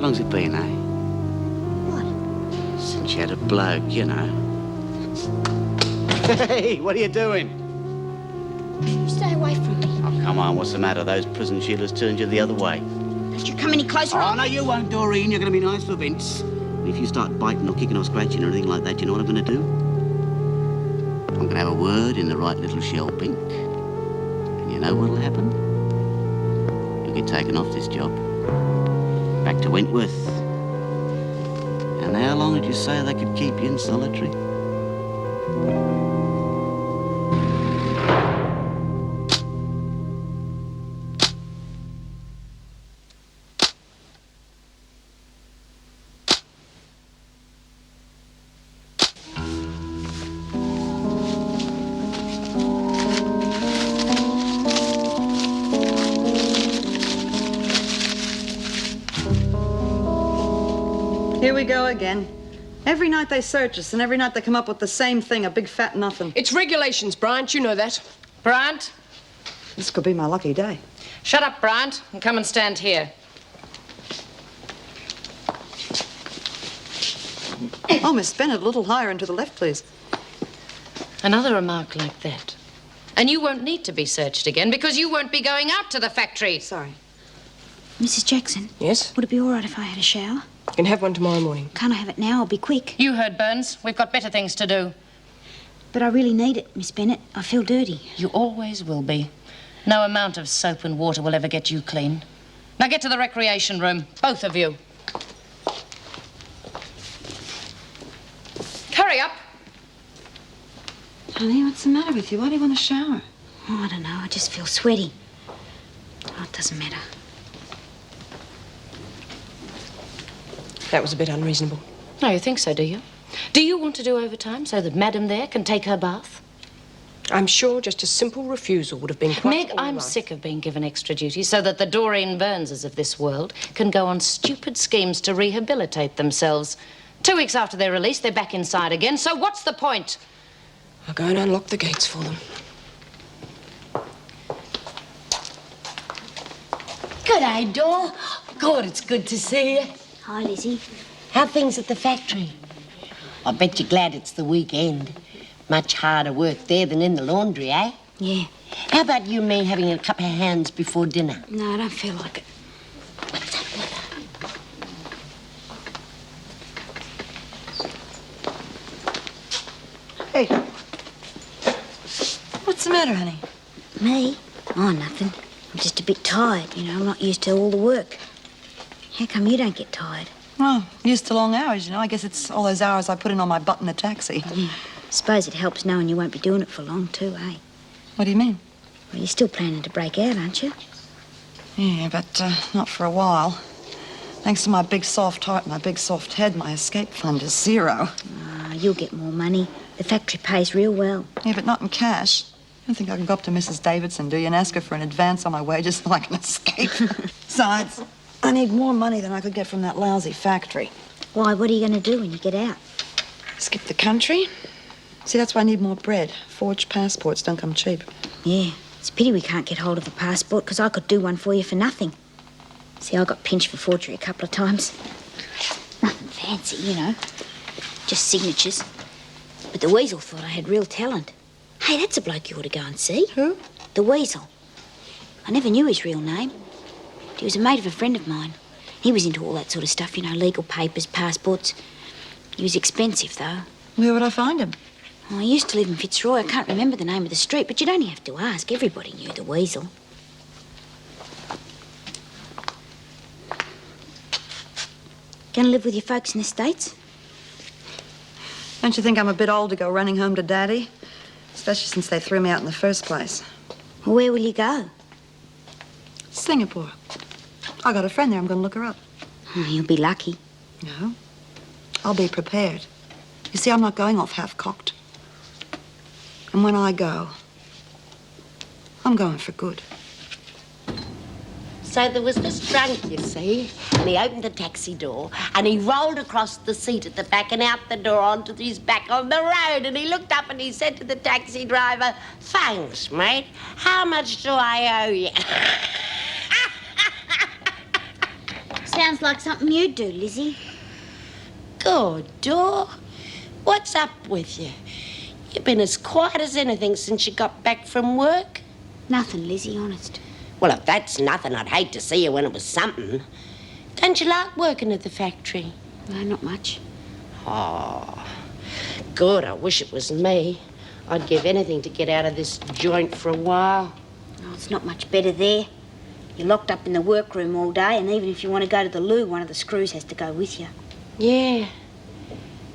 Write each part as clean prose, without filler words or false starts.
How long's it been, eh? What? Since you had a bloke, you know. Hey, what are you doing? Stay away from me. Oh, come on, what's the matter? Those prison shielders turned you the other way. Don't you come any closer. Oh, no, you won't, Doreen. You're going to be nice for Vince. And if you start biting or kicking or scratching or anything like that, you know what I'm going to do? I'm going to have a word in the right little shell pink. And you know what'll happen? You'll get taken off this job. Back to Wentworth. And how long did you say they could keep you in solitary? Here we go again. Every night they search us, and every night they come up with the same thing, a big fat nothing. It's regulations, Bryant. You know that. Bryant, This could be my lucky day. shut up, Bryant, and come and stand here. Oh, Miss Bennett, a little higher and to the left, please. Another remark like that. And you won't need to be searched again because you won't be going out to the factory. Sorry. Mrs. Jackson, Yes? would it be all right if I had a shower? You can have one tomorrow morning. Can't I have it now? I'll be quick. You heard Burns. We've got better things to do. But I really need it, Miss Bennett. I feel dirty. You always will be. No amount of soap and water will ever get you clean. Now get to the recreation room, both of you. Hurry up. Honey, what's the matter with you? Why do you want to shower? Oh, I don't know. I just feel sweaty. Oh, it doesn't matter. That was a bit unreasonable. No, you think so, do you? Do you want to do overtime so that Madam there can take her bath? I'm sure just a simple refusal would have been quite Meg, all I'm right. sick of being given extra duties so that the Doreen Burnses of this world can go on stupid schemes to rehabilitate themselves. 2 weeks after their release, they're back inside again, so what's the point? I'll go and unlock the gates for them. Good day, Dor. God, it's good to see you. Hi, Lizzie. How things at the factory? I bet you're glad it's the weekend. Much harder work there than in the laundry, eh? Yeah. How about you and me having a cup of hands before dinner? No, I don't feel like it. Hey. What's the matter, honey? Me? Oh, nothing. I'm just a bit tired, you know. I'm not used to all the work. How come you don't get tired? Well, used to long hours, you know. I guess it's all those hours I put in on my butt in a taxi. Yeah. Suppose it helps knowing you won't be doing it for long, too, eh? What do you mean? Well, you're still planning to break out, aren't you? Yeah, but not for a while. Thanks to my big soft heart, my big soft head, my escape fund is zero. Ah, you'll get more money. The factory pays real well. Yeah, but not in cash. You don't think I can go up to Mrs. Davidson, do you, and ask her for an advance on my wages so I can escape? Besides, I need more money than I could get from that lousy factory. Why, what are you going to do when you get out? Skip the country? See, that's why I need more bread. Forged passports don't come cheap. Yeah, it's a pity we can't get hold of a passport, because I could do one for you for nothing. See, I got pinched for forgery a couple of times. Nothing fancy, you know. Just signatures. But the Weasel thought I had real talent. Hey, that's a bloke you ought to go and see. Who? The Weasel. I never knew his real name. He was a mate of a friend of mine. He was into all that sort of stuff, you know, legal papers, passports. He was expensive, though. Where would I find him? Oh, I used to live in Fitzroy. I can't remember the name of the street, but you'd only have to ask. Everybody knew the Weasel. Gonna live with your folks in the States? Don't you think I'm a bit old to go running home to Daddy? Especially since they threw me out in the first place. Well, where will you go? Singapore. I got a friend there. I'm going to look her up. Oh, you'll be lucky. No. I'll be prepared. You see, I'm not going off half-cocked. And when I go, I'm going for good. So there was this drunk, you see, and he opened the taxi door and he rolled across the seat at the back and out the door onto his back on the road, and he looked up and he said to the taxi driver, "Thanks, mate. How much do I owe you?" Is Sounds like something you'd do, Lizzie. Good, Dor. What's up with you? You've been as quiet as anything since you got back from work. Nothing, Lizzie, honest. Well, if that's nothing, I'd hate to see you when it was something. Don't you like working at the factory? No, not much. Oh, good. I wish it was me. I'd give anything to get out of this joint for a while. Oh, it's not much better there. You're locked up in the workroom all day, and even if you want to go to the loo, one of the screws has to go with you. Yeah.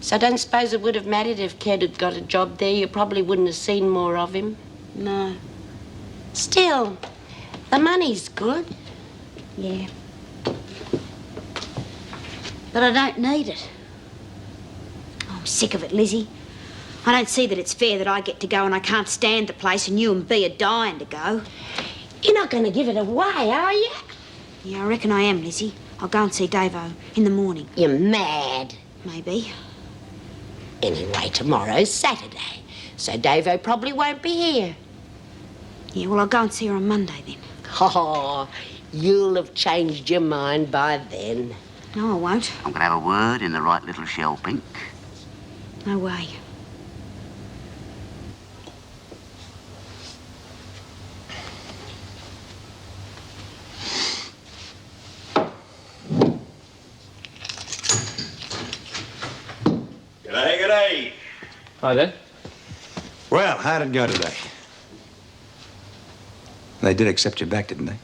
So I don't suppose it would have mattered if Ked had got a job there. You probably wouldn't have seen more of him. No. Still, the money's good. Yeah. But I don't need it. Oh, I'm sick of it, Lizzie. I don't see that it's fair that I get to go and I can't stand the place and you and B are dying to go. You're not going to give it away, are you? Yeah, I reckon I am, Lizzie. I'll go and see Davo in the morning. You're mad. Maybe. Anyway, tomorrow's Saturday, so Davo probably won't be here. Yeah, well, I'll go and see her on Monday then. Oh, you'll have changed your mind by then. No, I won't. I'm going to have a word in the right little shell pink. No way. G'day, g'day. Hi there. Well, how did it go today? They did accept you back, didn't they?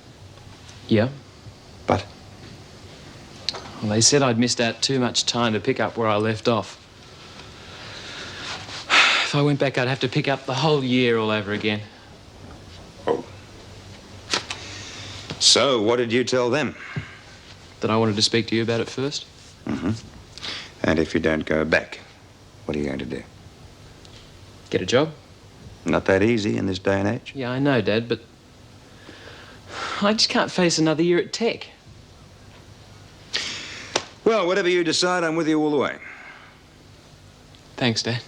Yeah. But? Well, they said I'd missed out too much time to pick up where I left off. If I went back, I'd have to pick up the whole year all over again. Oh. So, what did you tell them? That I wanted to speak to you about it first. Mm-hmm. And if you don't go back, what are you going to do? Get a job? Not that easy in this day and age. Yeah, I know, Dad, but I just can't face another year at Tech. Well, whatever you decide, I'm with you all the way. Thanks, Dad.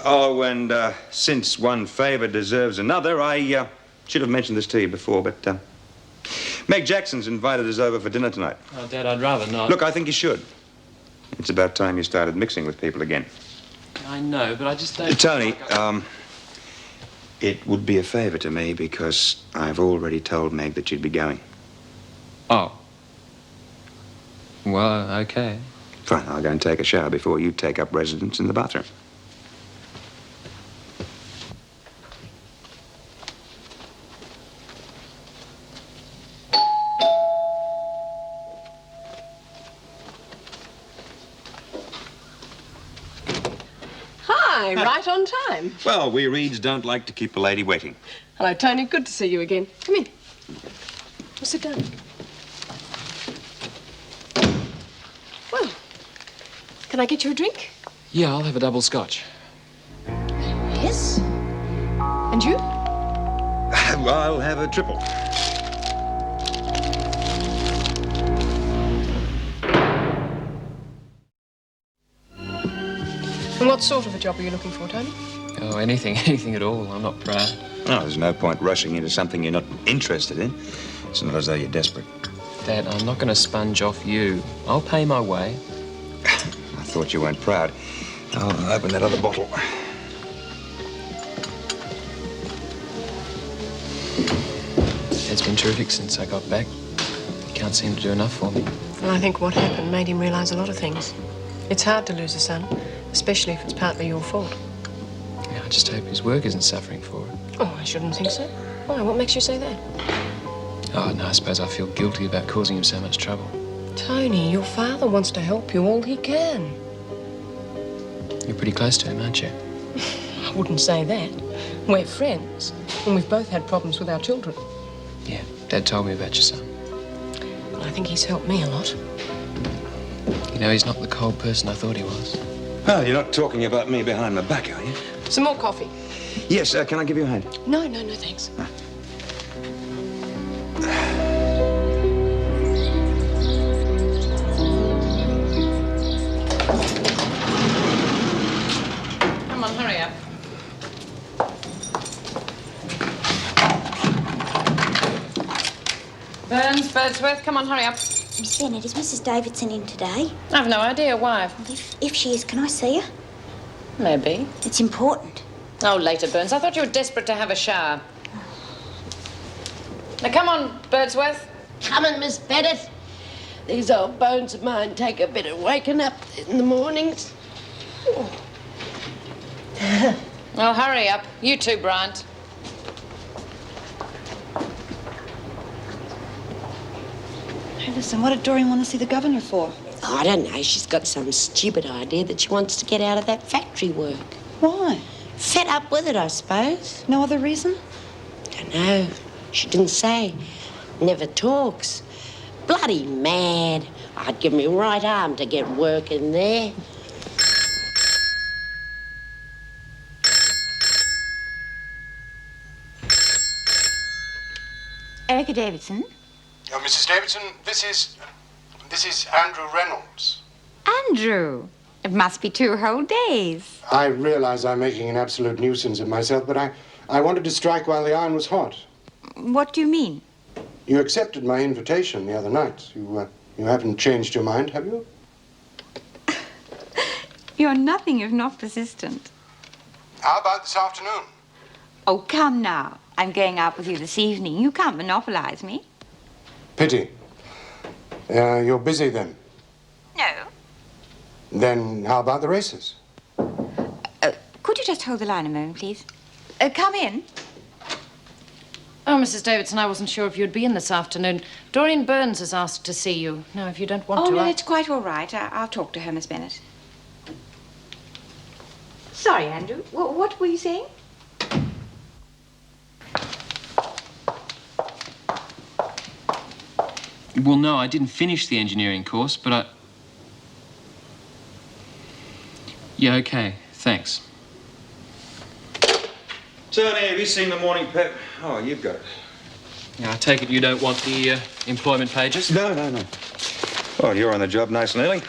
Oh, and since one favor deserves another, I should have mentioned this to you before, but Meg Jackson's invited us over for dinner tonight. Oh, Dad, I'd rather not. Look, I think you should. It's about time you started mixing with people again. I know, but I just don't... Tony, it would be a favor to me because I've already told Meg that you'd be going. Oh. Well, okay. Fine, I'll go and take a shower before you take up residence in the bathroom. Hi, right on time. Well, we Reeds don't like to keep a lady waiting. Hello, Tony. Good to see you again. Come in. Well, sit down. Well, can I get you a drink? Yeah, I'll have a double scotch. Yes. And you? I'll have a triple. And what sort of a job are you looking for, Tony? Oh, anything at all. I'm not proud. No, there's no point rushing into something you're not interested in. It's not as though you're desperate. Dad, I'm not going to sponge off you. I'll pay my way. I thought you weren't proud. I'll open that other bottle. Dad's been terrific since I got back. He can't seem to do enough for me. Well, I think what happened made him realise a lot of things. It's hard to lose a son, especially if it's partly your fault. Yeah, I just hope his work isn't suffering for it. Oh, I shouldn't think so. Why? What makes you say that? Oh, no, I suppose I feel guilty about causing him so much trouble. Tony, your father wants to help you all he can. You're pretty close to him, aren't you? I wouldn't say that. We're friends, and we've both had problems with our children. Yeah, Dad told me about your son. Well, I think he's helped me a lot. You know, he's not the cold person I thought he was. Well, you're not talking about me behind my back, are you? Some more coffee? Yes, can I give you a hand? No, thanks. Come on, hurry up. Burns, Birdsworth, come on. on, hurry up. Miss Bennett, is Mrs. Davidson in today? I've no idea. Why? If she is, can I see her? Maybe. It's important. Oh, later, Burns. I thought you were desperate to have a shower. Now, come on, Birdsworth. Coming, Miss Bennett. These old bones of mine take a bit of waking up in the mornings. Well, hurry up. You too, Bryant. Hey, listen, what did Doreen want to see the governor for? Oh, I don't know. She's got some stupid idea that she wants to get out of that factory work. Why? Fed up with it, I suppose. No other reason? Don't know. She didn't say. Never talks. Bloody mad. I'd give me right arm to get work in there. Erica Davidson? Mrs. Davidson, this is Andrew Reynolds. Andrew. It must be 2 whole days. I realize I'm making an absolute nuisance of myself, but I wanted to strike while the iron was hot. What do you mean? You accepted my invitation the other night. You haven't changed your mind, have you? You're nothing if not persistent. How about this afternoon? Oh, come now. I'm going out with you this evening. You can't monopolize me. Pity. You're busy then. No. Then how about the races? Could you just hold the line a moment, please? Come in. Oh, Mrs. Davidson, I wasn't sure if you'd be in this afternoon. Doreen Burns has asked to see you. Now, if you don't want to... Oh, no, it's quite all right. I'll talk to her, Miss Bennett. Sorry, Andrew. What were you saying? Well, no, I didn't finish the engineering course, but I... Yeah, okay, thanks. Tony, have you seen the morning paper? Oh, you've got it. Yeah, I take it you don't want the employment pages? No. Oh, you're on the job nice and early.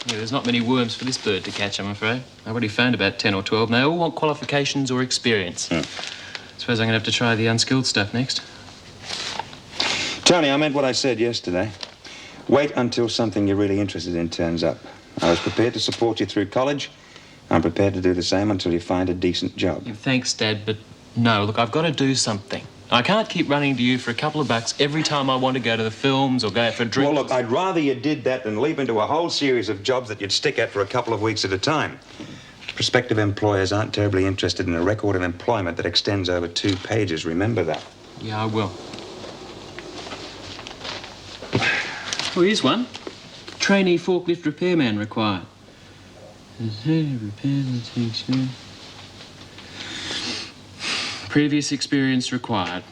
Yeah, there's not many worms for this bird to catch, I'm afraid. I've already found about 10 or 12, and they all want qualifications or experience. Suppose I'm going to have to try the unskilled stuff next. Tony, I meant what I said yesterday. Wait until something you're really interested in turns up. I was prepared to support you through college. I'm prepared to do the same until you find a decent job. Yeah, thanks, Dad, but no, look, I've got to do something. I can't keep running to you for a couple of bucks every time I want to go to the films or go out for a drink. Well, look, I'd rather you did that than leap into a whole series of jobs that you'd stick at for a couple of weeks at a time. Prospective employers aren't terribly interested in a record of employment that extends over 2 pages. Remember that. Yeah, I will. Oh, here's one. Trainee forklift repairman required. Previous experience required.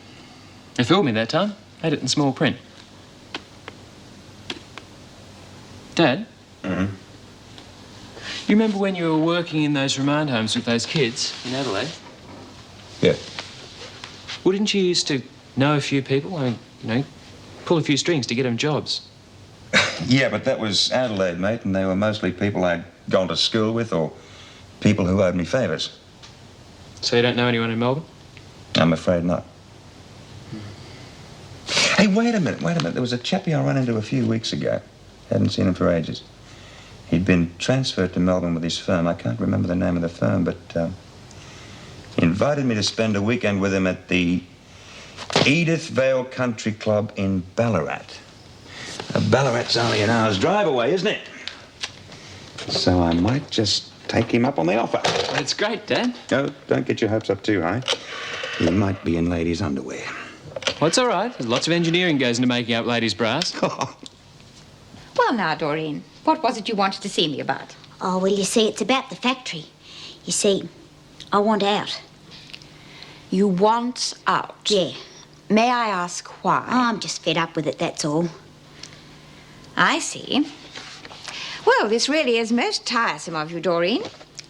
They fooled me that time. Had it in small print. Dad? You remember when you were working in those remand homes with those kids in Adelaide? Yeah. Well, didn't you used to know a few people? I mean, pull a few strings to get them jobs. Yeah, but that was Adelaide, mate, and they were mostly people I'd gone to school with or people who owed me favours. So you don't know anyone in Melbourne? I'm afraid not. Hey, wait a minute. There was a chappie I ran into a few weeks ago. Hadn't seen him for ages. He'd been transferred to Melbourne with his firm. I can't remember the name of the firm, but he invited me to spend a weekend with him at the Edith Vale Country Club in Ballarat. Ballarat's only an hour's drive away, isn't it? So I might just take him up on the offer. That's great, Dad. No, don't get your hopes up too high. He might be in ladies' underwear. Well, it's all right. Lots of engineering goes into making up ladies' bras. Well, now, Doreen, what was it you wanted to see me about? Oh, well, you see, it's about the factory. You see, I want out. You want out? Yeah. May I ask why? Oh, I'm just fed up with it, that's all. I see. Well, this really is most tiresome of you, Doreen.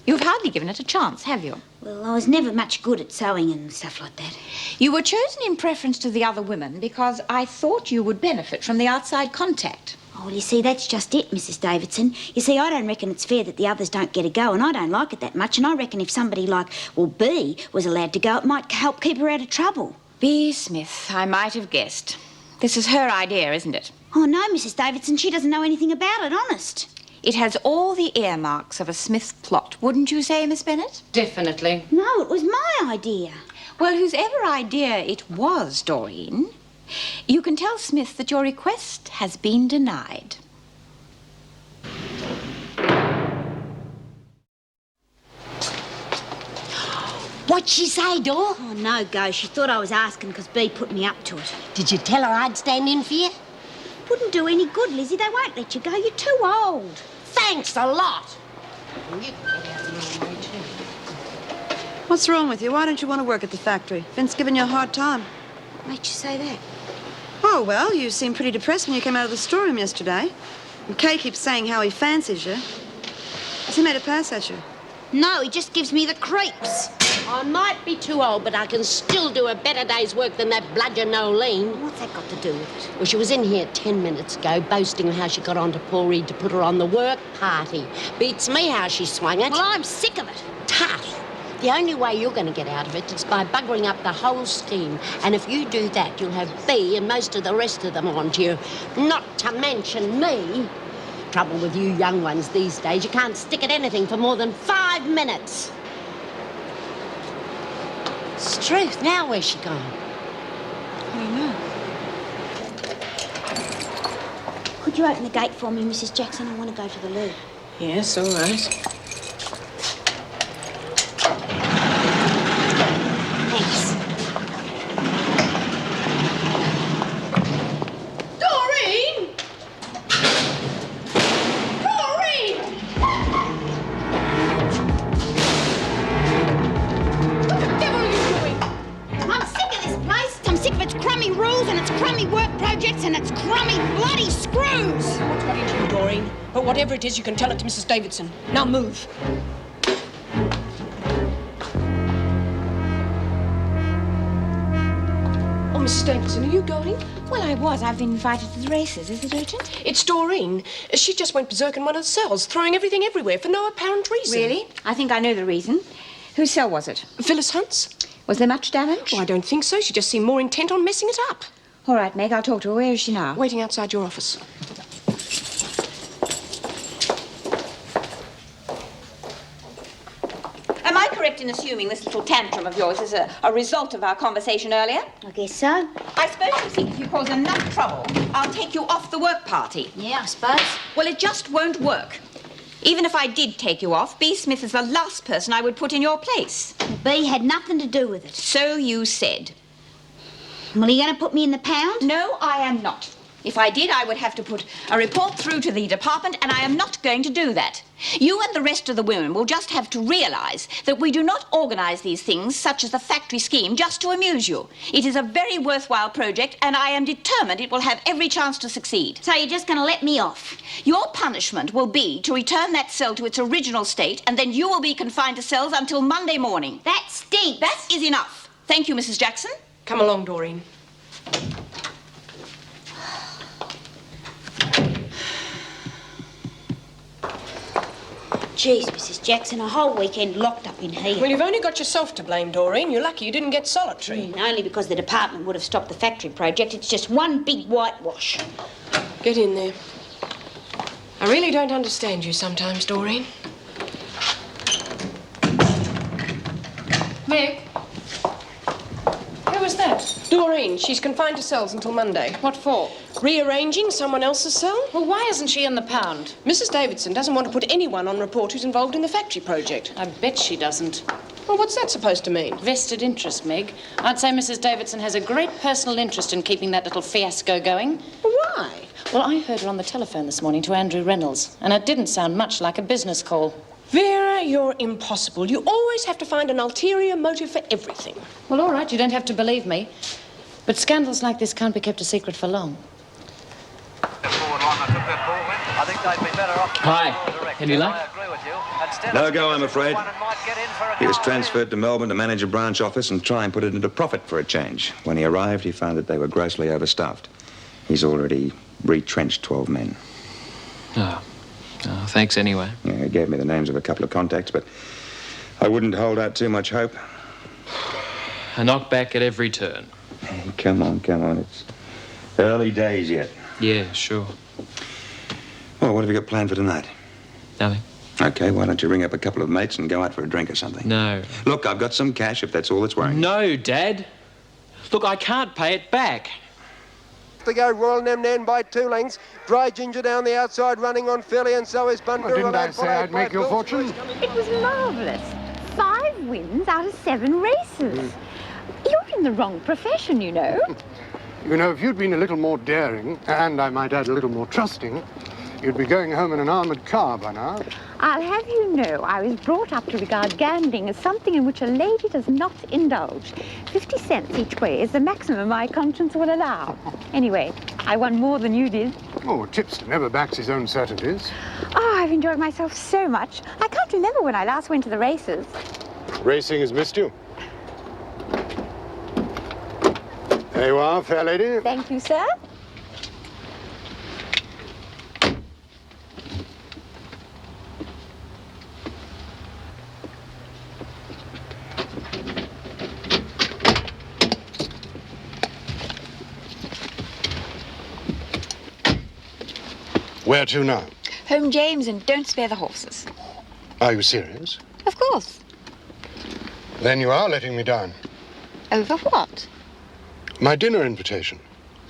You've hardly given it a chance, have you? Well, I was never much good at sewing and stuff like that. You were chosen in preference to the other women because I thought you would benefit from the outside contact. Oh, well, you see, that's just it, Mrs. Davidson. You see, I don't reckon it's fair that the others don't get a go, and I don't like it that much, and I reckon if somebody like, well, B was allowed to go, it might help keep her out of trouble. B. Smith, I might have guessed. This is her idea, isn't it? Oh, no, Mrs. Davidson, she doesn't know anything about it, honest. It has all the earmarks of a Smith plot, wouldn't you say, Miss Bennet? Definitely. No, it was my idea. Well, whosever idea it was, Doreen, you can tell Smith that your request has been denied. What'd she say, Dor? Oh, no go. She thought I was asking because Bea put me up to it. Did you tell her I'd stand in for you? Wouldn't do any good, Lizzie. They won't let you go. You're too old. Thanks a lot. What's wrong with you? Why don't you want to work at the factory? Vince giving you a hard time. What made you say that? Oh, well, you seemed pretty depressed when you came out of the storeroom yesterday. And Kay keeps saying how he fancies you. Has he made a pass at you? No, he just gives me the creeps. I might be too old, but I can still do a better day's work than that bludger Nolene. What's that got to do with it? Well, she was in here 10 minutes ago, boasting of how she got on to Paul Reed to put her on the work party. Beats me how she swung it. Well, I'm sick of it. Tough. The only way you're going to get out of it is by buggering up the whole scheme. And if you do that, you'll have Bea and most of the rest of them onto you. Not to mention me. Trouble with you young ones these days, you can't stick at anything for more than 5 minutes. Struth, now where's she gone? I don't know. Could you open the gate for me, Mrs. Jackson? I want to go to the loo. Yes, all right. Thanks. Doreen! Doreen! What the devil are you doing? I'm sick of this place. I'm sick of its crummy rules and its crummy work projects and its crummy bloody screws. What's got into you, Doreen? But whatever it is, you can tell it to Mrs. Davidson. Now move. Oh, Mrs. Davidson, are you going? Well, I was. I've been invited to the races. Is it urgent? It's Doreen. She just went berserk in one of the cells, throwing everything everywhere for no apparent reason. Really? I think I know the reason. Whose cell was it? Phyllis Hunt's? Was there much damage? Oh, I don't think so. She just seemed more intent on messing it up. All right, Meg, I'll talk to her. Where is she now? Waiting outside your office. Am I correct in assuming this little tantrum of yours is a result of our conversation earlier? I guess so. I suppose you think if you cause enough trouble, I'll take you off the work party. Yeah, I suppose. Well, it just won't work. Even if I did take you off, Bea Smith is the last person I would put in your place. Well, Bea had nothing to do with it. So you said. Well, are you going to put me in the pound? No, I am not. If I did, I would have to put a report through to the department, and I am not going to do that. You and the rest of the women will just have to realize that we do not organize these things, such as the factory scheme, just to amuse you. It is a very worthwhile project, and I am determined it will have every chance to succeed. So you're just going to let me off? Your punishment will be to return that cell to its original state, and then you will be confined to cells until Monday morning. That stinks. That is enough. Thank you, Mrs. Jackson. Come along, Doreen. Jeez, Mrs. Jackson, a whole weekend locked up in here. Well, you've only got yourself to blame, Doreen. You're lucky you didn't get solitary. Only because the department would have stopped the factory project. It's just one big whitewash. Get in there. I really don't understand you sometimes, Doreen. Meg? Who was that? Doreen, she's confined to cells until Monday. What for? Rearranging someone else's cell? Well, why isn't she in the pound? Mrs. Davidson doesn't want to put anyone on report who's involved in the factory project. I bet she doesn't. Well, what's that supposed to mean? Vested interest, Meg. I'd say Mrs. Davidson has a great personal interest in keeping that little fiasco going. Why? Well, I heard her on the telephone this morning to Andrew Reynolds, and it didn't sound much like a business call. Vera, you're impossible. You always have to find an ulterior motive for everything. Well, all right, you don't have to believe me. But scandals like this can't be kept a secret for long. Hi. Any luck? No go, I'm afraid. He was transferred to Melbourne to manage a branch office and try and put it into profit for a change. When he arrived, he found that they were grossly overstaffed. He's already retrenched 12 men. Oh, thanks anyway. Yeah, he gave me the names of a couple of contacts, but I wouldn't hold out too much hope. A knockback at every turn. Hey, come on. It's early days yet. Yeah, sure. Well, what have you got planned for tonight? Nothing. Okay, why don't you ring up a couple of mates and go out for a drink or something? No. Look, I've got some cash if that's all that's worrying. No, Dad. Look, I can't pay it back. To go Royal Nemnan by 2 lengths. Dry Ginger down the outside running on fairly, and so is Bunbury. Well, didn't I say I'd make your fortune? It was marvellous. 5 wins out of 7 races. You're in the wrong profession, you know. You know, if you'd been a little more daring, and I might add a little more trusting, you'd be going home in an armoured car by now. I'll have you know I was brought up to regard gambling as something in which a lady does not indulge. 50 cents each way is the maximum my conscience will allow. Anyway, I won more than you did. Oh, a tipster never backs his own certainties. Oh, I've enjoyed myself so much. I can't remember when I last went to the races. Racing has missed you. There you are, fair lady. Thank you, sir. Where to now? Home, James, and don't spare the horses. Are you serious? Of course. Then you are letting me down. Over what? My dinner invitation.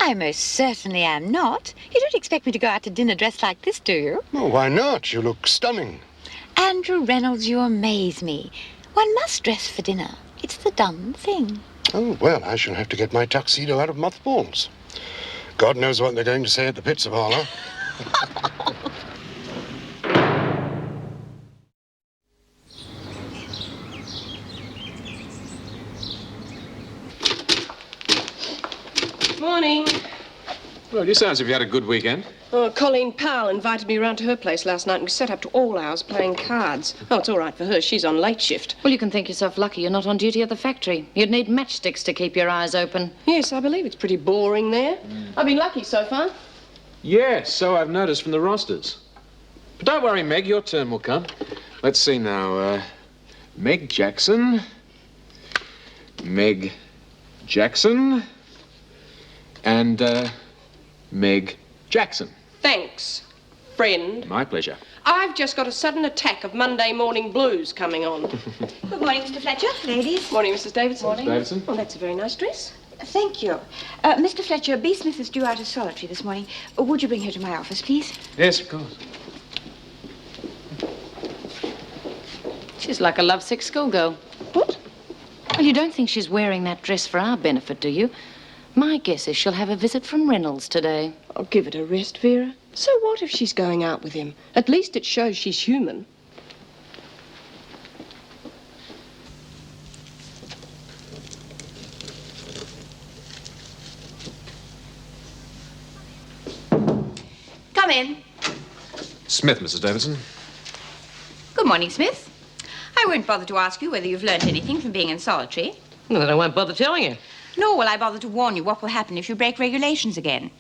I most certainly am not. You don't expect me to go out to dinner dressed like this, do you? Oh, why not? You look stunning. Andrew Reynolds, you amaze me. One must dress for dinner. It's the done thing. Oh, well, I shall have to get my tuxedo out of mothballs. God knows what they're going to say at the pizza parlour. Morning. Well, you sound as if you had a good weekend. Oh, Colleen Powell invited me round to her place last night and we sat up to all hours playing cards. Oh, it's all right for her. She's on late shift. Well, you can think yourself lucky you're not on duty at the factory. You'd need matchsticks to keep your eyes open. Yes, I believe it's pretty boring there. I've been lucky so far. Yes, so I've noticed from the rosters. But don't worry, Meg, your turn will come. Let's see now. Meg Jackson. Meg Jackson. And, Meg Jackson. Thanks, friend. My pleasure. I've just got a sudden attack of Monday morning blues coming on. Good morning, Mr. Fletcher. Ladies. Morning, Mrs. Davidson. Morning. Davidson. Oh, that's a very nice dress. Thank you. Mr. Fletcher, B. Smith is due out of solitary this morning. Would you bring her to my office, please? Yes, of course. She's like a lovesick schoolgirl. What? Well, you don't think she's wearing that dress for our benefit, do you? My guess is she'll have a visit from Reynolds today. Oh, give it a rest, Vera. So what if she's going out with him? At least it shows she's human. Come in. Smith, Mrs. Davidson. Good morning, Smith. I won't bother to ask you whether you've learnt anything from being in solitary. Well, then I won't bother telling you. Nor will I bother to warn you what will happen if you break regulations again.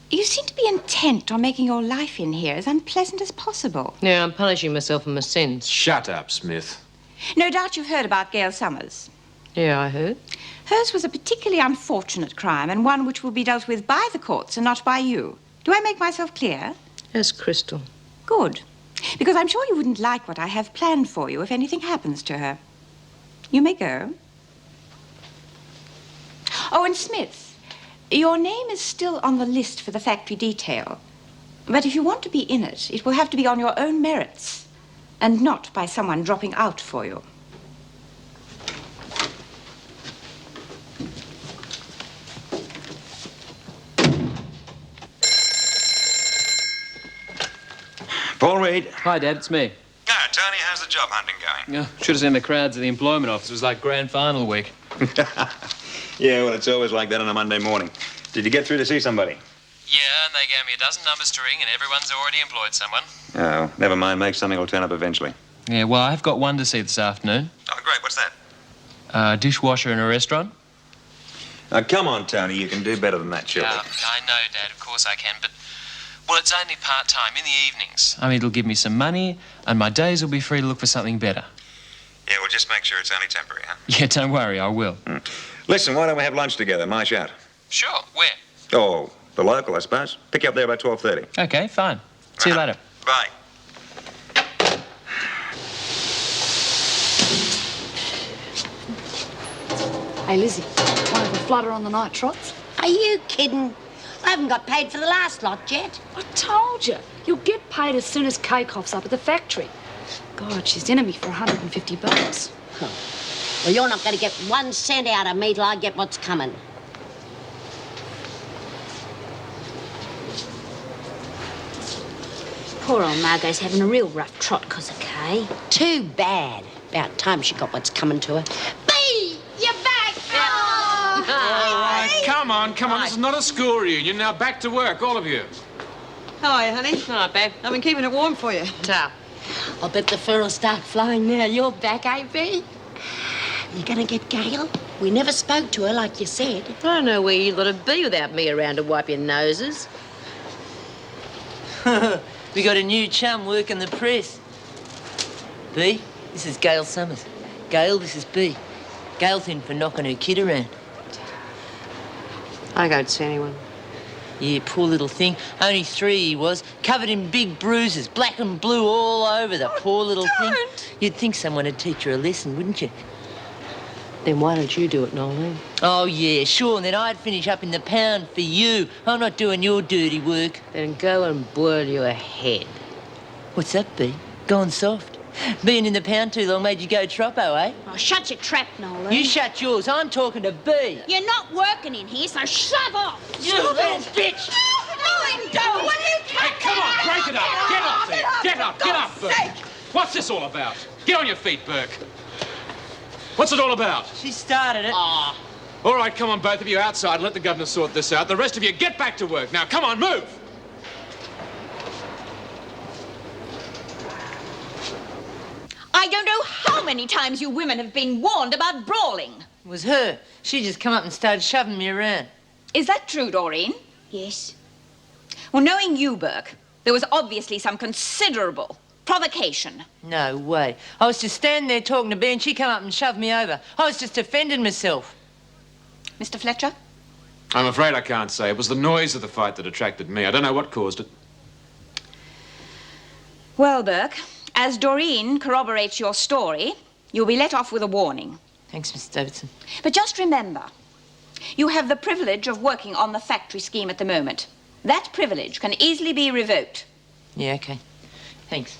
You seem to be intent on making your life in here as unpleasant as possible. Yeah, I'm punishing myself for my sins. Shut up, Smith. No doubt you've heard about Gail Summers. Yeah, I heard. Hers was a particularly unfortunate crime, and one which will be dealt with by the courts and not by you. Do I make myself clear? Yes, Crystal. Good. Because I'm sure you wouldn't like what I have planned for you if anything happens to her. You may go. Oh, and Smith, your name is still on the list for the factory detail. But if you want to be in it, it will have to be on your own merits and not by someone dropping out for you. Paul Reed. Hi, Dad, it's me. Ah, Tony, how's the job hunting going? Yeah, should have seen the crowds at the employment office. It was like grand final week. Yeah, well, it's always like that on a Monday morning. Did you get through to see somebody? Yeah, and they gave me a dozen numbers to ring, and everyone's already employed someone. Oh, never mind, mate. Something will turn up eventually. Yeah, well, I've got one to see this afternoon. Oh, great. What's that? Dishwasher in a restaurant. Come on, Tony. You can do better than that, surely. Yeah, I know, Dad. Of course I can, but... Well, it's only part-time, in the evenings. I mean, it'll give me some money, and my days will be free to look for something better. Yeah, well, just make sure it's only temporary, huh? Yeah, don't worry, I will. Listen, why don't we have lunch together? March out. Sure, where? Oh, The local, I suppose. Pick you up there about 12:30. Okay, fine. See you later. Bye. Hey, Lizzie, want to flutter on the night trots? Are you kidding? I haven't got paid for the last lot yet. I told you. You'll get paid as soon as Kay coughs up at the factory. God, she's into me for $150. Oh. Well, you're not going to get 1 cent out of me till I get what's coming. Poor old Margot's having a real rough trot because of Kay. Too bad. About time she got what's coming to her. Bee! You're back! Oh! All right, come on. This is not a school reunion. Now back to work, all of you. How are you, honey? All right, babe. I've been keeping it warm for you. Ta. I'll bet the fur will start flying now. You're back, eh, Bee? You gonna get Gail? We never spoke to her like you said. I don't know where you lot to be without me around to wipe your noses. We got a new chum working the press. B, this is Gail Summers. Gail, this is B. Gail's in for knocking her kid around. I don't see anyone. Yeah, poor little thing. Only 3 he was, covered in big bruises, black and blue all over the poor little thing. You'd think someone would teach her a lesson, wouldn't you? Then why don't you do it, Nolene? Oh, yeah, sure, and then I'd finish up in the pound for you. I'm not doing your dirty work. Then go and boil your head. What's that, B? Gone soft? Being in the pound too long made you go troppo, eh? Oh, shut your trap, Nolan. You shut yours. I'm talking to B. You're not working in here, so shove off. You little bitch! No, what are you Hey, come on, break it up. Get up there. Get up, Burke. What's this all about? Get on your feet, Burke. What's it all about? She started it. All right, come on, both of you outside and let the governor sort this out. The rest of you get back to work. Now, come on, move. I don't know how many times you women have been warned about brawling. It was her. She just come up and started shoving me around. Is that true, Doreen? Yes. Well, knowing you, Burke, there was obviously some considerable provocation. No way. I was just standing there talking to B and she come up and shoved me over. I was just defending myself. Mr. Fletcher? I'm afraid I can't say. It was the noise of the fight that attracted me. I don't know what caused it. Well, Burke, as Doreen corroborates your story, you'll be let off with a warning. Thanks, Mr. Davidson. But just remember, you have the privilege of working on the factory scheme at the moment. That privilege can easily be revoked. Yeah, okay. Thanks.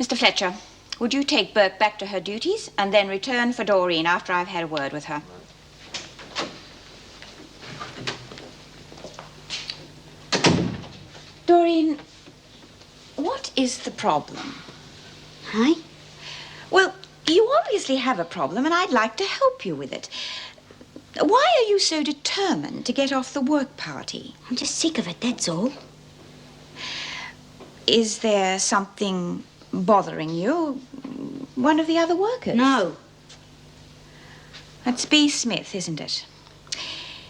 Mr. Fletcher, would you take Burke back to her duties and then return for Doreen after I've had a word with her? Doreen, what is the problem? Hey? Well, you obviously have a problem, and I'd like to help you with it. Why are you so determined to get off the work party? I'm just sick of it, that's all. Is there something bothering you? One of the other workers? No. That's B. Smith, isn't it?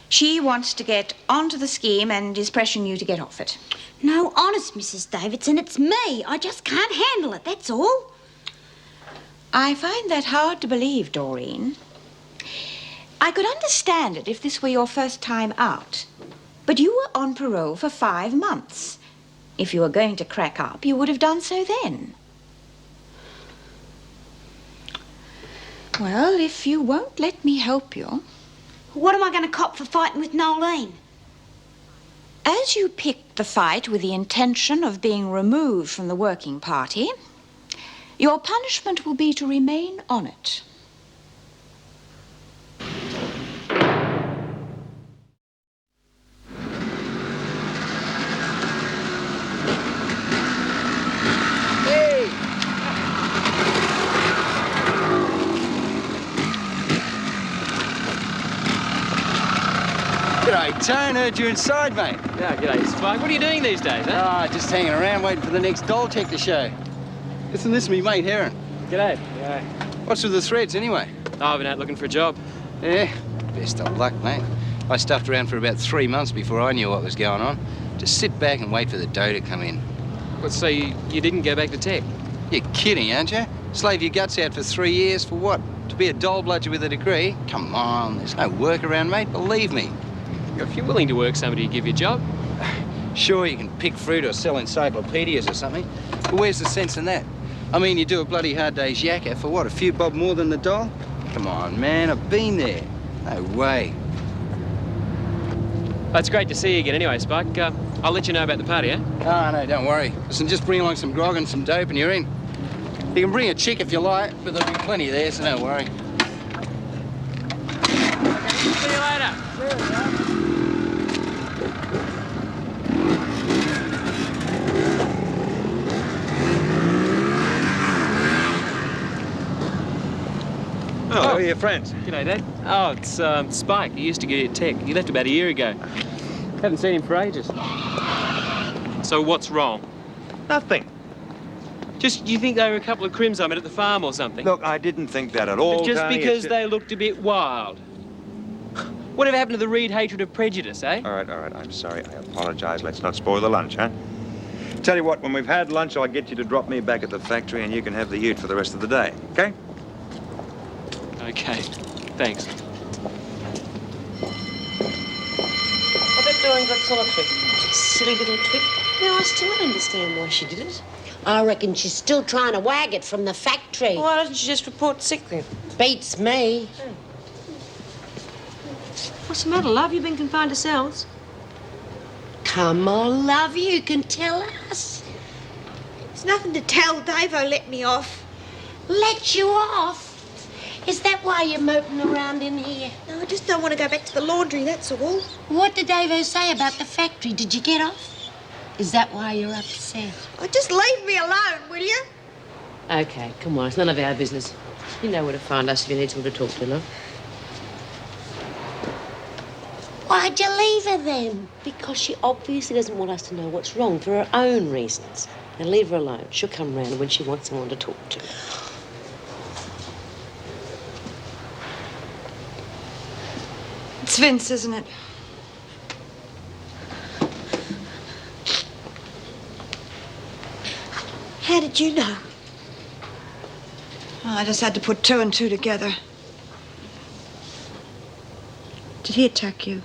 She wants to get onto the scheme and is pressuring you to get off it. No, honest, Mrs. Davidson, it's me. I just can't handle it, that's all. I find that hard to believe, Doreen. I could understand it if this were your first time out. But you were on parole for 5 months. If you were going to crack up, you would have done so then. Well, if you won't let me help you... What am I going to cop for fighting with Nolene? As you picked the fight with the intention of being removed from the working party, your punishment will be to remain on it. G'day, Tone. Heard you're inside, mate. Yeah, g'day, Spike. What are you doing these days, eh? Ah, just hanging around waiting for the next doll tech to show. Listen, this is me mate, Heron. G'day. G'day. What's with the threads, anyway? Oh, I've been out looking for a job. Yeah, best of luck, mate. I stuffed around for about 3 months before I knew what was going on. Just sit back and wait for the dough to come in. What, so you didn't go back to tech? You're kidding, aren't you? Slave your guts out for 3 years for what? To be a doll bludger with a degree? Come on, there's no work around, mate, believe me. If you're willing to work somebody to give you a job. Sure, you can pick fruit or sell encyclopedias or something, but where's the sense in that? I mean, you do a bloody hard day's yakka for what, a few bob more than the doll? Come on, man, I've been there. No way. Oh, it's great to see you again anyway, Spike. I'll let you know about the party, eh? No, don't worry. Listen, just bring along some grog and some dope and you're in. You can bring a chick if you like, but there'll be plenty there, so don't worry. See you later. Oh, who are your friends? G'day, Dad. Oh, it's Spike. He used to get at Tech. He left about a year ago. Haven't seen him for ages. So what's wrong? Nothing. Just, you think they were a couple of crims I met at the farm or something? Look, I didn't think that at all, Just Tony. because they looked a bit wild. Whatever happened to the Reed hatred of prejudice, eh? All right, I'm sorry. I apologize. Let's not spoil the lunch, huh? Tell you what, when we've had lunch, I'll get you to drop me back at the factory and you can have the ute for the rest of the day, okay? Okay, thanks. I bet Doreen got solitary. Silly little twit. No, I still don't understand why she did it. I reckon she's still trying to wag it from the factory. Why doesn't she just report sick then? Beats me. What's the matter, love? You've been confined to cells. Come on, love, you can tell us. There's nothing to tell. Davo let me off. Let you off? Is that why you're moping around in here? No, I just don't want to go back to the laundry, that's all. What did Davo say about the factory? Did you get off? Is that why you're upset? Oh, just leave me alone, will you? Okay, come on. It's none of our business. You know where to find us if you need someone to talk to, love. Why'd you leave her then? Because she obviously doesn't want us to know what's wrong for her own reasons. Now leave her alone. She'll come round when she wants someone to talk to. It's Vince, isn't it? How did you know? Oh, I just had to put two and two together. Did he attack you?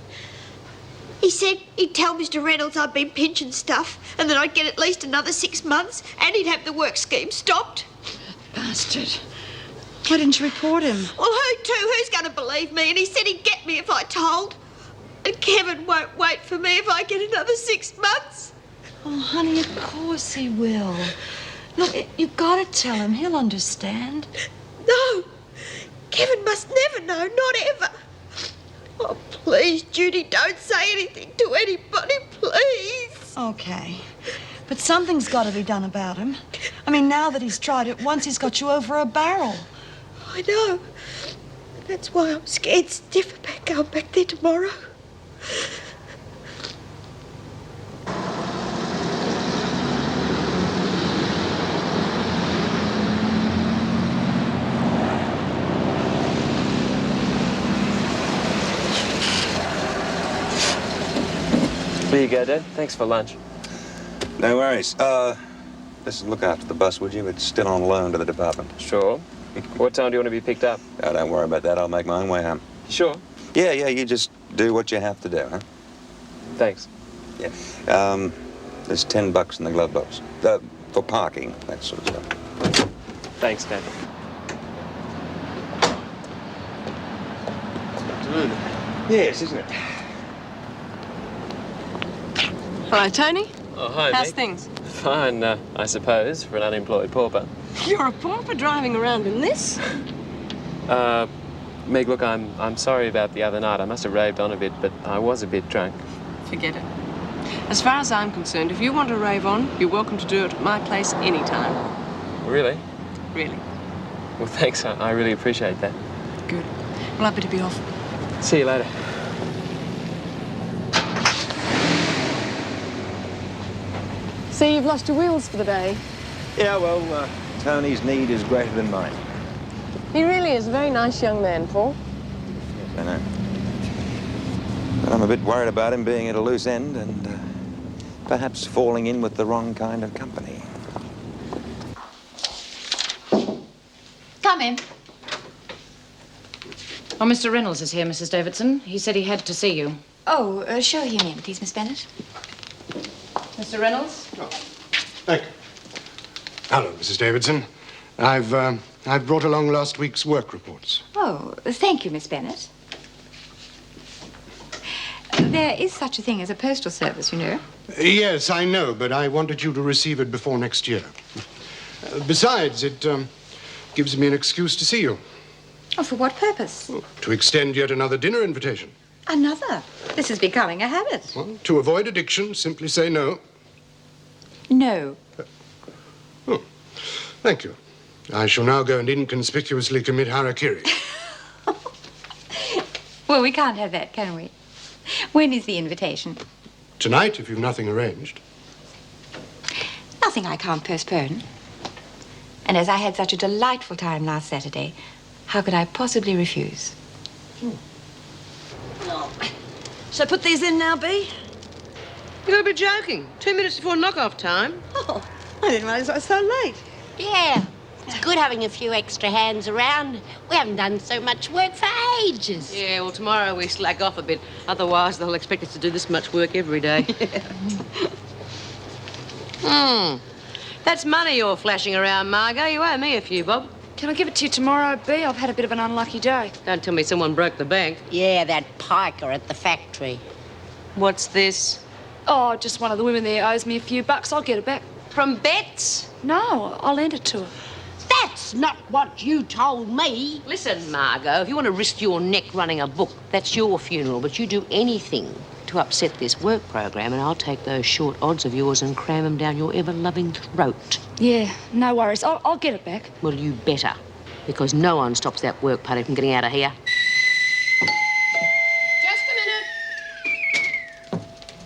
He said he'd tell Mr. Reynolds I'd been pinching stuff and that I'd get at least another 6 months and he'd have the work scheme stopped. Bastard. Why didn't you report him? Well, who to? Who's going to believe me? And he said he'd get me if I told. And Kevin won't wait for me if I get another 6 months. Oh, honey, of course he will. Look, you've got to tell him. He'll understand. No. Kevin must never know, not ever. Oh, please, Judy, don't say anything to anybody, please. Okay. But something's got to be done about him. I mean, now that he's tried it once, he's got you over a barrel. I know. That's why I'm scared stiff about going back there tomorrow. There you go, Dad. Thanks for lunch. No worries. Just look after the bus, would you? It's still on loan to the department. Sure. What time do you want to be picked up? Oh, don't worry about that. I'll make my own way home. Sure. Yeah, you just do what you have to do, huh? Thanks. Yeah. There's $10 in the glove box. For parking, that sort of stuff. Thanks, Dad. Afternoon. Yes, isn't it? Hello, Tony. Oh, hi, How's Meg. things? Fine, I suppose, for an unemployed pauper. You're a pauper driving around in this? Meg, look, I'm sorry about the other night. I must have raved on a bit, but I was a bit drunk. Forget it. As far as I'm concerned, if you want to rave on, you're welcome to do it at my place anytime. Really? Really. Well, thanks. I really appreciate that. Good. Well, I better be off. See you later. So you've lost your wheels for the day? Yeah, well, Tony's need is greater than mine. He really is a very nice young man, Paul. Yes, I know. But I'm a bit worried about him being at a loose end and perhaps falling in with the wrong kind of company. Come in. Oh, Mr. Reynolds is here, Mrs. Davidson. He said he had to see you. Oh, show him in, please, Miss Bennett. Mr. Reynolds? Thank you. Hello, Mrs. Davidson. I've brought along last week's work reports. Oh, thank you, Miss Bennett. There is such a thing as a postal service, you know. Yes, I know, but I wanted you to receive it before next year. Besides, it gives me an excuse to see you. Oh, for what purpose? To extend yet another dinner invitation. Another. This is becoming a habit. Well, to avoid addiction, simply say no. No. Oh, thank you. I shall now go and inconspicuously commit harakiri. Well, we can't have that, can we? When is the invitation? Tonight, if you've nothing arranged. Nothing I can't postpone. And as I had such a delightful time last Saturday, how could I possibly refuse? Shall I put these in now, Bea? You gotta be joking. 2 minutes before knock-off time. Oh, I didn't realise it was so late. Yeah. It's good having a few extra hands around. We haven't done so much work for ages. Yeah, well, tomorrow we slack off a bit. Otherwise, they'll expect us to do this much work every day. That's money you're flashing around, Margot. You owe me a few, Bob. Can I give it to you tomorrow, Bea? I've had a bit of an unlucky day. Don't tell me someone broke the bank. Yeah, that piker at the factory. What's this? Oh, just one of the women there owes me a few bucks. I'll get it back. From Betts? No, I'll lend it to her. That's not what you told me. Listen, Margot, if you want to risk your neck running a book, that's your funeral. But you do anything to upset this work program, and I'll take those short odds of yours and cram them down your ever-loving throat. Yeah, no worries. I'll get it back. Well, you better, because no one stops that work party from getting out of here. Just a minute.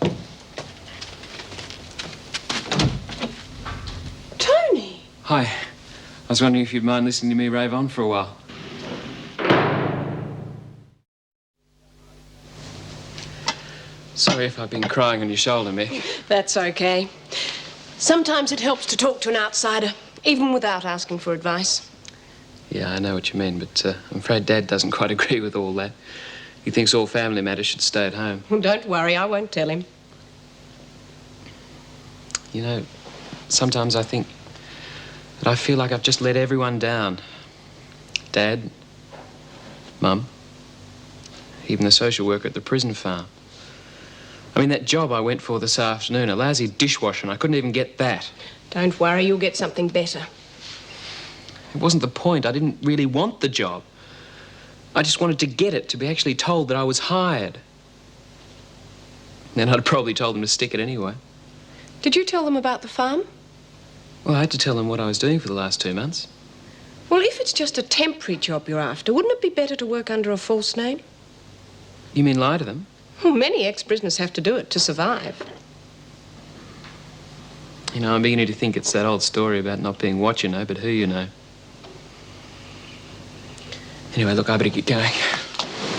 Tony! Hi. I was wondering if you'd mind listening to me rave on for a while. Sorry if I've been crying on your shoulder, Mick. That's okay. Sometimes it helps to talk to an outsider, even without asking for advice. Yeah, I know what you mean, but I'm afraid Dad doesn't quite agree with all that. He thinks all family matters should stay at home. Well, don't worry, I won't tell him. You know, sometimes I think that I feel like I've just let everyone down. Dad, Mum, even the social worker at the prison farm. I mean, that job I went for this afternoon, a lousy dishwasher, and I couldn't even get that. Don't worry, you'll get something better. It wasn't the point. I didn't really want the job. I just wanted to get it, to be actually told that I was hired. Then I'd probably told them to stick it anyway. Did you tell them about the farm? Well, I had to tell them what I was doing for the last 2 months. Well, if it's just a temporary job you're after, wouldn't it be better to work under a false name? You mean lie to them? Well, many ex-prisoners have to do it to survive. You know, I'm beginning to think it's that old story about not being what you know, but who you know. Anyway, look, I better get going.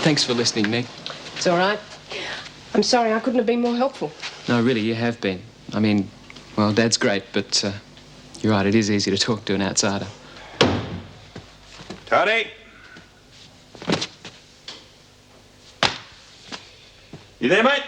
Thanks for listening, Meg. It's all right. I'm sorry I couldn't have been more helpful. No, really, you have been. I mean, well, Dad's great, but you're right, it is easy to talk to an outsider. Toddy! You there, mate?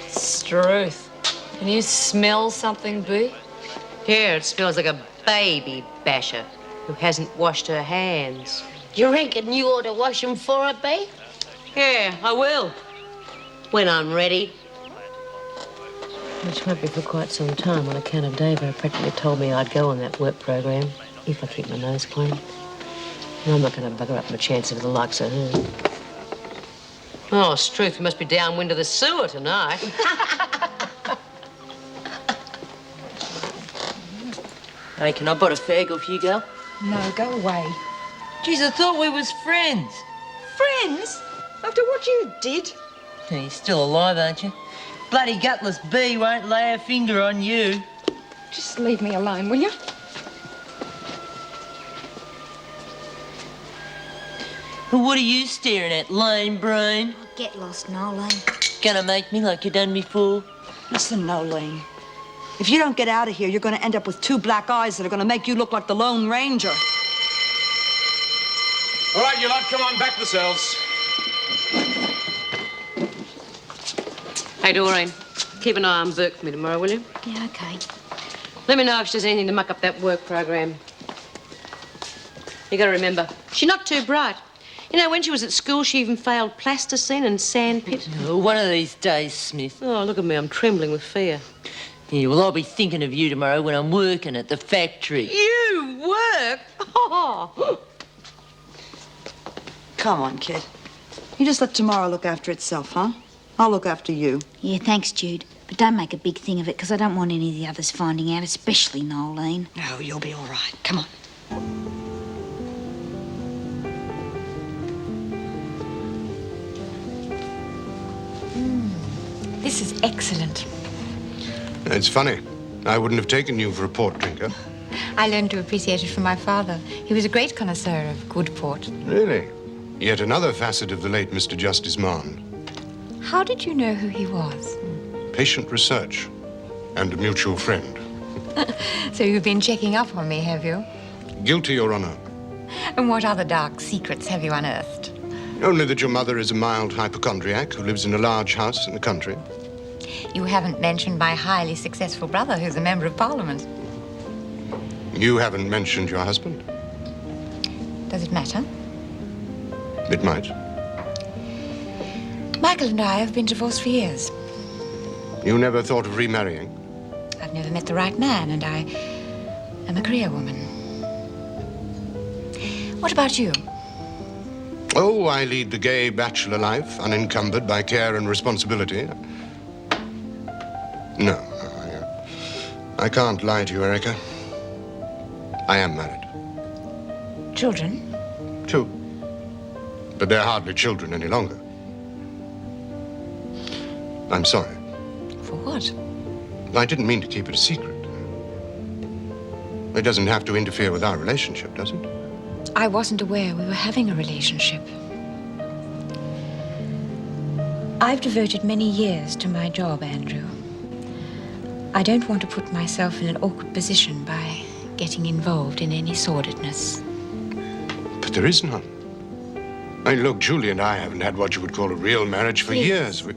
Struth. Can you smell something, Bea? Yeah, it smells like a baby basher who hasn't washed her hands. You reckon you ought to wash them for her, Bea? Yeah, I will. When I'm ready. Which won't be for quite some time on account of Davo practically told me I'd go on that work program if I keep my nose clean. And I'm not going to bugger up my chances with the likes of her. Oh, Struth, we must be downwind of the sewer tonight. Hey, can I butt a fag off you, girl? No, go away. Geez, I thought we was friends. Friends? After what you did? Hey, you're still alive, aren't you? Bloody gutless Bea won't lay a finger on you. Just leave me alone, will you? Well, what are you staring at, lame brain? Get lost, Nolan. Gonna make me like you done before? Listen, Nolene. If you don't get out of here, you're going to end up with 2 black eyes that are going to make you look like the Lone Ranger. All right, you lot, come on, back to the cells. Hey, Doreen, keep an eye on Burke for me tomorrow, will you? Yeah, okay. Let me know if there's anything to muck up that work program. You got to remember, she's not too bright. You know, when she was at school, she even failed plasticine and sandpit. Oh, one of these days, Smith. Oh, look at me, I'm trembling with fear. Yeah, well, I'll be thinking of you tomorrow when I'm working at the factory. You work? Oh. Come on, kid. You just let tomorrow look after itself, huh? I'll look after you. Yeah, thanks, Jude. But don't make a big thing of it, because I don't want any of the others finding out, especially Nolene. No, you'll be all right. Come on. This is excellent. It's funny. I wouldn't have taken you for a port drinker. I learned to appreciate it from my father. He was a great connoisseur of good port. Really? Yet another facet of the late Mr. Justice Mahon. How did you know who he was? Patient research and a mutual friend. So you've been checking up on me, have you? Guilty, Your Honor. And what other dark secrets have you unearthed? Only that your mother is a mild hypochondriac who lives in a large house in the country. You haven't mentioned my highly successful brother, who's a member of Parliament. You haven't mentioned your husband. Does it matter? It might. Michael and I have been divorced for years. You never thought of remarrying? I've never met the right man, and I am a career woman. What about you? Oh, I lead the gay bachelor life, unencumbered by care and responsibility. No, I can't lie to you, Erica. I am married. Children? 2. But they're hardly children any longer. I'm sorry. For what? I didn't mean to keep it a secret. It doesn't have to interfere with our relationship, does it? I wasn't aware we were having a relationship. I've devoted many years to my job, Andrew. I don't want to put myself in an awkward position by getting involved in any sordidness. But there is none. I mean, look, Julie and I haven't had what you would call a real marriage for Please. years.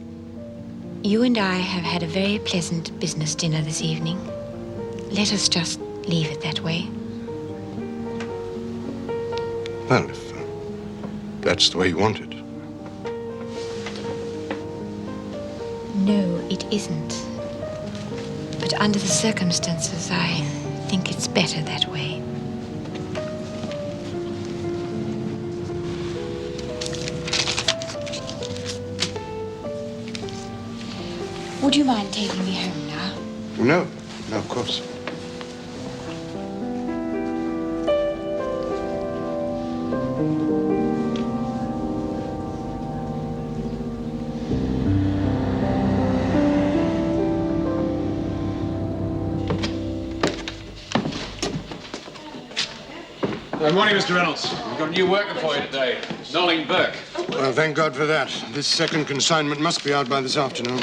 You and I have had a very pleasant business dinner this evening. Let us just leave it that way. Well, if that's the way you want it. No, it isn't. But under the circumstances, I think it's better that way. Would you mind taking me home now? No, no, of course. Good morning, Mr. Reynolds. We've got a new worker for you today, Nolene Burke. Well, thank God for that. This second consignment must be out by this afternoon.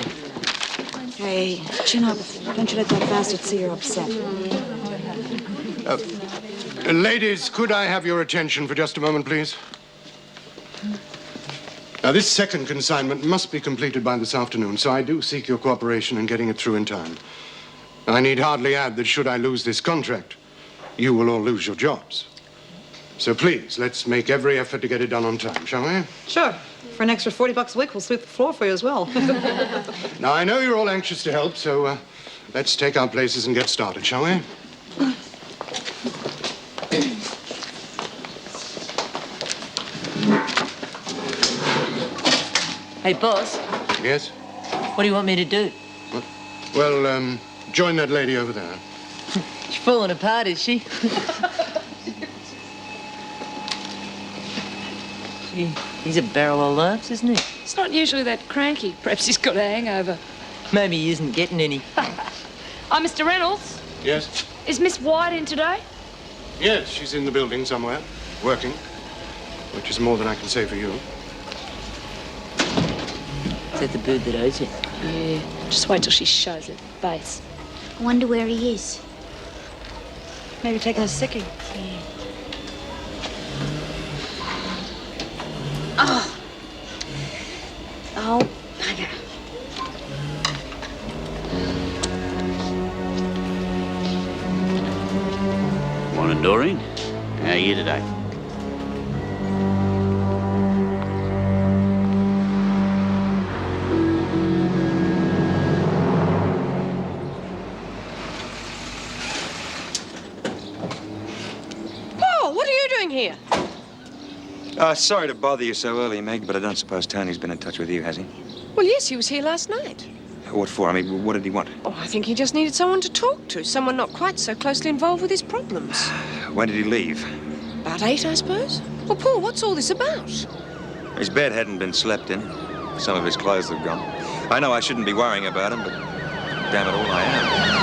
Hey, chin up. Don't you let that bastard see you're upset. Ladies, could I have your attention for just a moment, please? Now, this second consignment must be completed by this afternoon, so I do seek your cooperation in getting it through in time. I need hardly add that should I lose this contract, you will all lose your jobs. So please, let's make every effort to get it done on time, shall we? Sure. For an extra $40 a week, we'll sweep the floor for you as well. Now, I know you're all anxious to help, so let's take our places and get started, shall we? Hey, boss, Yes? what do you want me to do? Well, join that lady over there. She's falling apart, is she? Gee, he's a barrel of laughs, isn't he? It's not usually that cranky. Perhaps he's got a hangover. Maybe he isn't getting any. Oh, Mr. Reynolds, Yes? is Miss White in today? Yes, she's in the building somewhere, working, which is more than I can say for you. Is that the bird that owes you? Yeah. Just wait till she shows her face. I wonder where he is. Maybe taking a sickie. Oh. Oh, bugger. Morning, Doreen. How are you today? Paul, what are you doing here? Sorry to bother you so early, Meg, but I don't suppose Tony's been in touch with you, has he? Well, yes, he was here last night. What for? I mean, what did he want? Oh, I think he just needed someone to talk to, someone not quite so closely involved with his problems. When did he leave? About 8, I suppose. Well, Paul, what's all this about? His bed hadn't been slept in. Some of his clothes have gone. I know I shouldn't be worrying about him, but damn it all, I am.